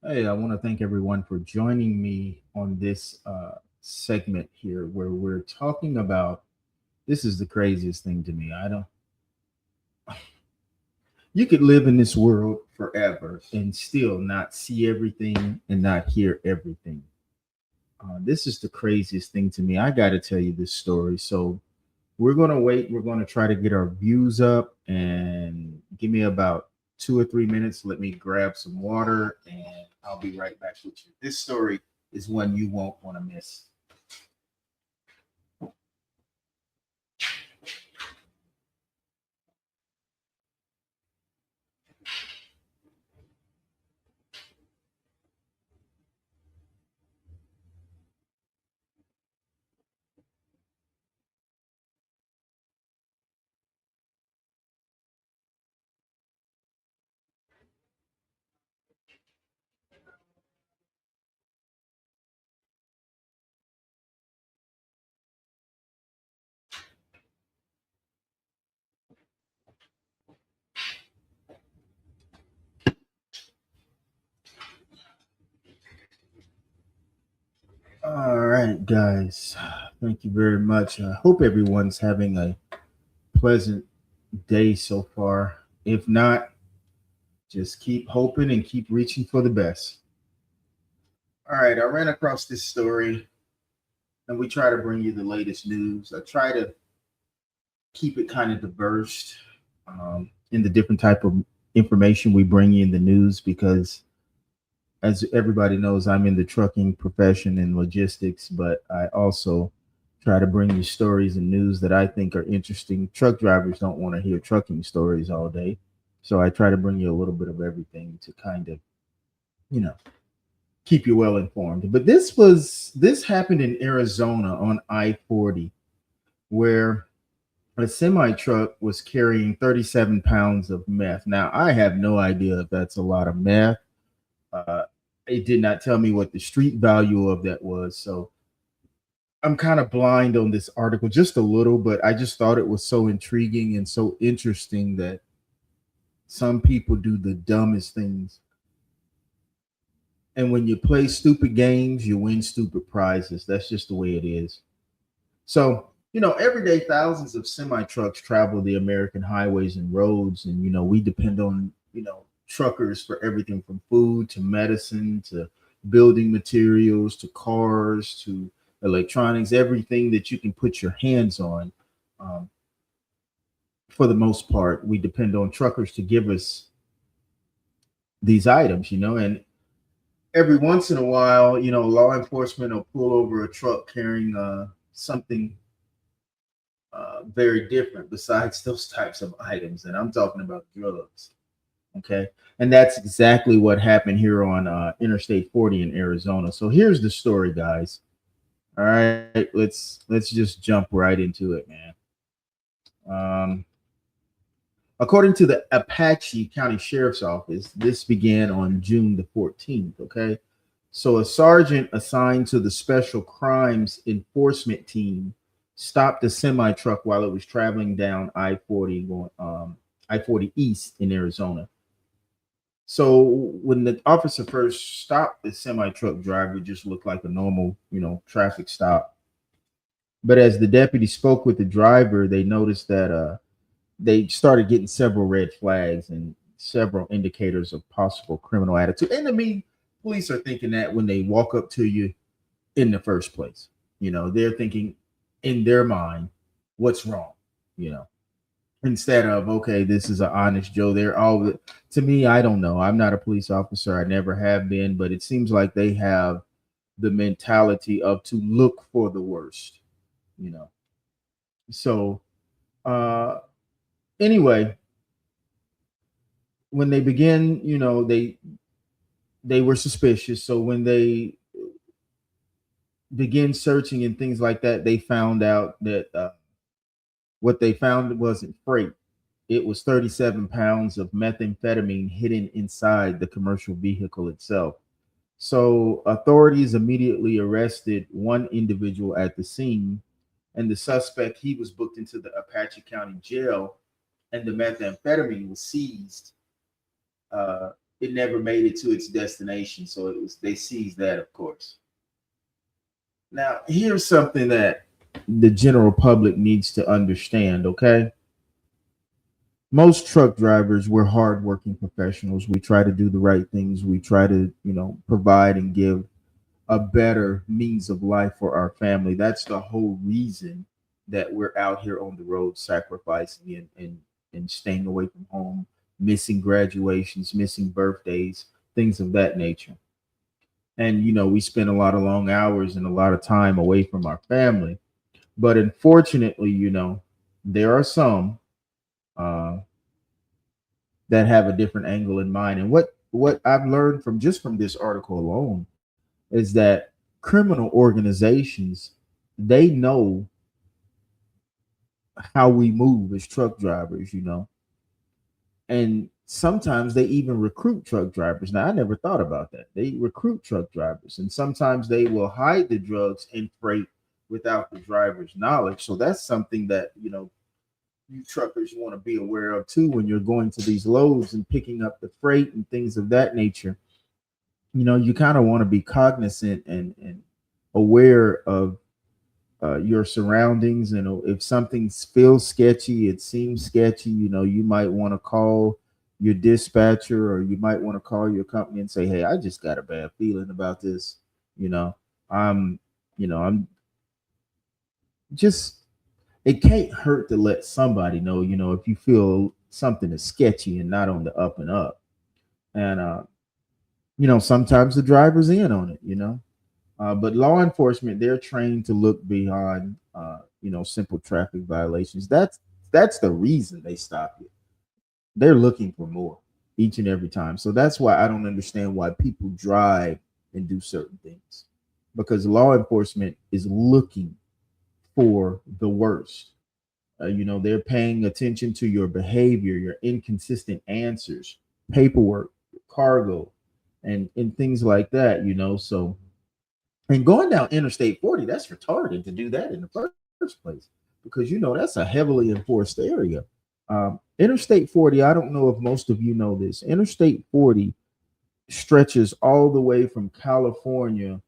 Hey, I want to thank everyone for joining me on this segment here where we're talking about this is the craziest thing to me. I don't, you could live in this world forever and still not see everything and not hear everything. This is the craziest thing to me. I got to tell you this story. So we're going to wait. We're going to try to get our views up and give me about 2 or 3 minutes. Let me grab some water and I'll be right back with you. This story is one you won't want to miss. All right, guys. Thank you very much. I hope everyone's having a pleasant day so far. If not, just keep hoping and keep reaching for the best. All right, I ran across this story and we try to bring you the latest news. I try to keep it kind of diverse in the different type of information we bring you in the news because as everybody knows, I'm in the trucking profession and logistics, but I also try to bring you stories and news that I think are interesting. Truck drivers don't want to hear trucking stories all day. So I try to bring you a little bit of everything to kind of, you know, keep you well informed. But this happened in Arizona on I-40 where a semi truck was carrying 37 pounds of meth. Now, I have no idea if that's a lot of meth. Uh, it did not tell me what the street value of that was. So I'm kind of blind on this article just a little, but I just thought it was so intriguing and so interesting that some people do the dumbest things. And when you play stupid games, you win stupid prizes. That's just the way it is. So, every day thousands of semi trucks travel the American highways and roads. And, we depend on, truckers for everything from food to medicine to building materials to cars to electronics, everything that you can put your hands on. Um, for the most part, we depend on truckers to give us these items, and every once in a while, law enforcement will pull over a truck carrying something very different besides those types of items. And I'm talking about drugs. Okay. And that's exactly what happened here on Interstate 40 in Arizona. So here's the story, guys. All right, let's just jump right into it, man. Um, According to the Apache County Sheriff's Office, this began on June the 14th. Okay. So a sergeant assigned to the Special Crimes Enforcement Team stopped a semi truck while it was traveling down I-40 going I-40 East in Arizona. So when the officer first stopped the semi truck driver, it just looked like a normal, traffic stop. But as the deputy spoke with the driver, they noticed that they started getting several red flags and several indicators of possible criminal attitude. And I mean, police are thinking that when they walk up to you in the first place, they're thinking in their mind, what's wrong, you know, instead of, okay, this is an honest Joe. They're all, to me, I don't know. I'm not a police officer. I never have been, but it seems like they have the mentality of to look for the worst, you know. So, uh, anyway, when they begin, they were suspicious. So when they begin searching and things like that, they found out that what they found wasn't freight. It was 37 pounds of methamphetamine hidden inside the commercial vehicle itself. So authorities immediately arrested one individual at the scene, and the suspect he was booked into the Apache County Jail, and the methamphetamine was seized. it never made it to its destination. So it was they seized that, of course. Now, here's something that the general public needs to understand, okay? Most truck drivers, we're hardworking professionals. We try to do the right things. We try to, provide and give a better means of life for our family. That's the whole reason that we're out here on the road sacrificing and staying away from home, missing graduations, missing birthdays, things of that nature. And we spend a lot of long hours and a lot of time away from our family. But unfortunately, there are some uh, that have a different angle in mind. And what I've learned from this article alone is that criminal organizations, they know how we move as truck drivers, and sometimes they even recruit truck drivers. Now, I never thought about that. They recruit truck drivers, and sometimes they will hide the drugs and freight without the driver's knowledge. So that's something that you truckers want to be aware of too when you're going to these loads and picking up the freight and things of that nature. You kind of want to be cognizant and aware of your surroundings. If something feels sketchy, it seems sketchy, you might want to call your dispatcher, or you might want to call your company and say, hey, I just got a bad feeling about this. you know I'm I'm just, it can't hurt to let somebody know, if you feel something is sketchy and not on the up and up. And sometimes the driver's in on it, but law enforcement, they're trained to look beyond simple traffic violations. That's the reason they stop you. They're looking for more each and every time. So that's why I don't understand why people drive and do certain things, because law enforcement is looking for the worst. They're paying attention to your behavior, your inconsistent answers, paperwork, cargo, and things like that. So, and going down Interstate 40, that's retarded to do that in the first place, because that's a heavily enforced area. Interstate 40, I don't know if most of you know this. Interstate 40 stretches all the way from California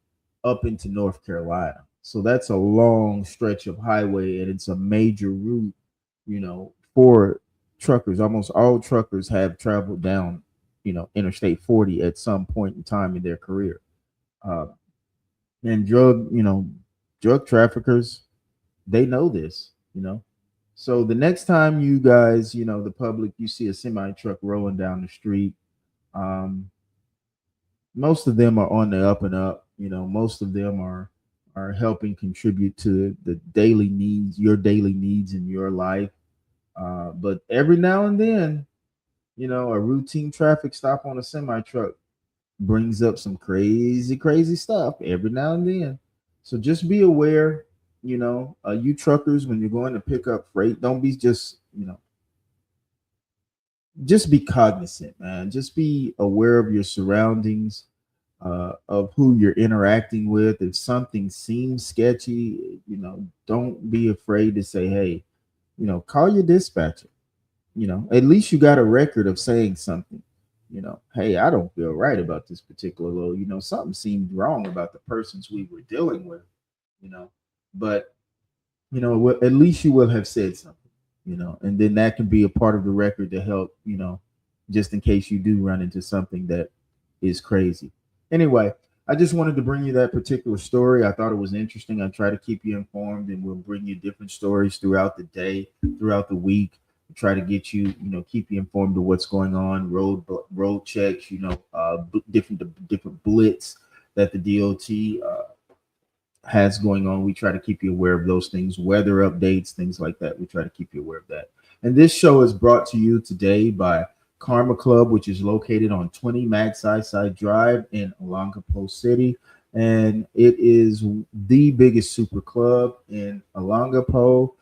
up into North Carolina. So that's a long stretch of highway, and it's a major route, for truckers. Almost all truckers have traveled down, Interstate 40 at some point in time in their career. Uh, and drug traffickers, they know this, So the next time you guys, the public, you see a semi truck rolling down the street, um, most of them are on the up and up. Most of them are helping contribute to the daily needs, your daily needs in your life. But every now and then, a routine traffic stop on a semi truck brings up some crazy, crazy stuff every now and then. So just be aware, you truckers, when you're going to pick up freight, don't be just be cognizant, man. Just be aware of your surroundings, of who you're interacting with. If something seems sketchy, don't be afraid to say, hey, call your dispatcher. At least you got a record of saying something. Hey, I don't feel right about this particular load. Something seemed wrong about the persons we were dealing with. You know, but at least you will have said something. And then that can be a part of the record to help. Just in case you do run into something that is crazy. Anyway, I just wanted to bring you that particular story. I thought it was interesting. I try to keep you informed, and we'll bring you different stories throughout the day, throughout the week. Try to get you, keep you informed of what's going on, road checks, different blitz that the DOT has going on. We try to keep you aware of those things, weather updates, things like that. We try to keep you aware of that. And this show is brought to you today by Karma Club, which is located on 20 Magsaysay Drive in Olongapo City. And it is the biggest super club in Olongapo.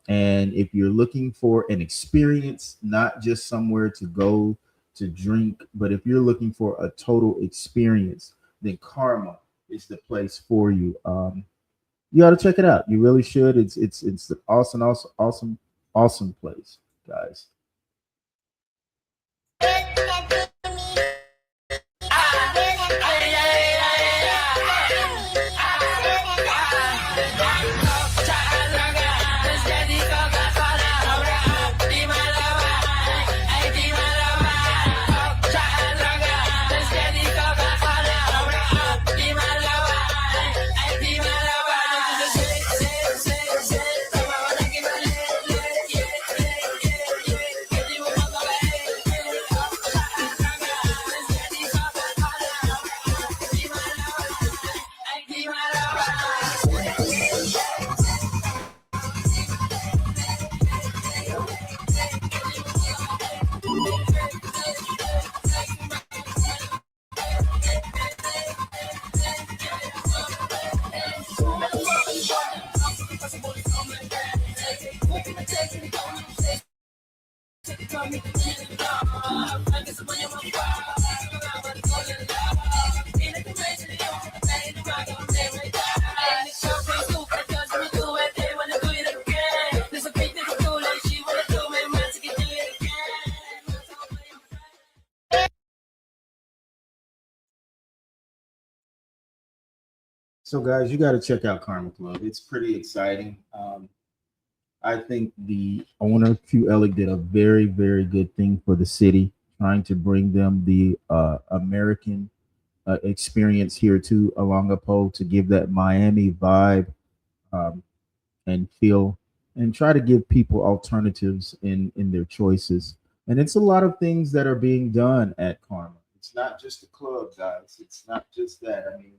And if you're looking for an experience, not just somewhere to go to drink, but if you're looking for a total experience, then Karma is the place for you. You ought to check it out. You really should. It's the awesome place, guys. So, guys, you got to check out Karma Club. It's pretty exciting. I think the owner, Q Ellick, did a very, very good thing for the city, trying to bring them the American experience here to Alongapo to give that Miami vibe, um, and feel, and try to give people alternatives in their choices. And it's a lot of things that are being done at Karma. It's not just a club, guys. It's not just that. I mean,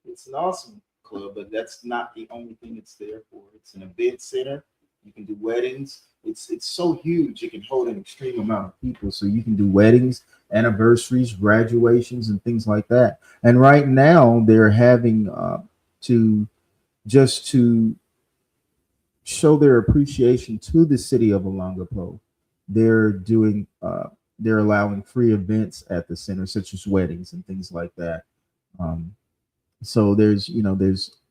it's an awesome club, but that's not the only thing it's there for. It's an event center. You can do weddings. It's so huge. It can hold an extreme amount of people. So you can do weddings, anniversaries, graduations, and things like that. And right now they're having to just to show their appreciation to the city of Olongapo. They're doing they're allowing free events at the center, such as weddings and things like that. Um, so there's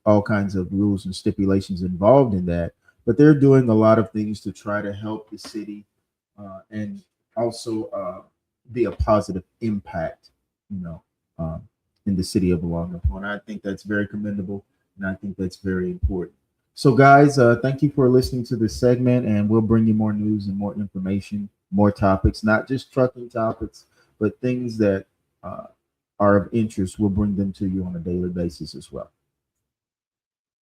all kinds of rules and stipulations involved in that, but they're doing a lot of things to try to help the city, and also be a positive impact, you know, um, in the city of Olongapo. And I think that's very commendable, and I think that's very important. So, guys, thank you for listening to this segment, and we'll bring you more news and more information, more topics, not just trucking topics, but things that uh, are of interest. We'll bring them to you on a daily basis as well.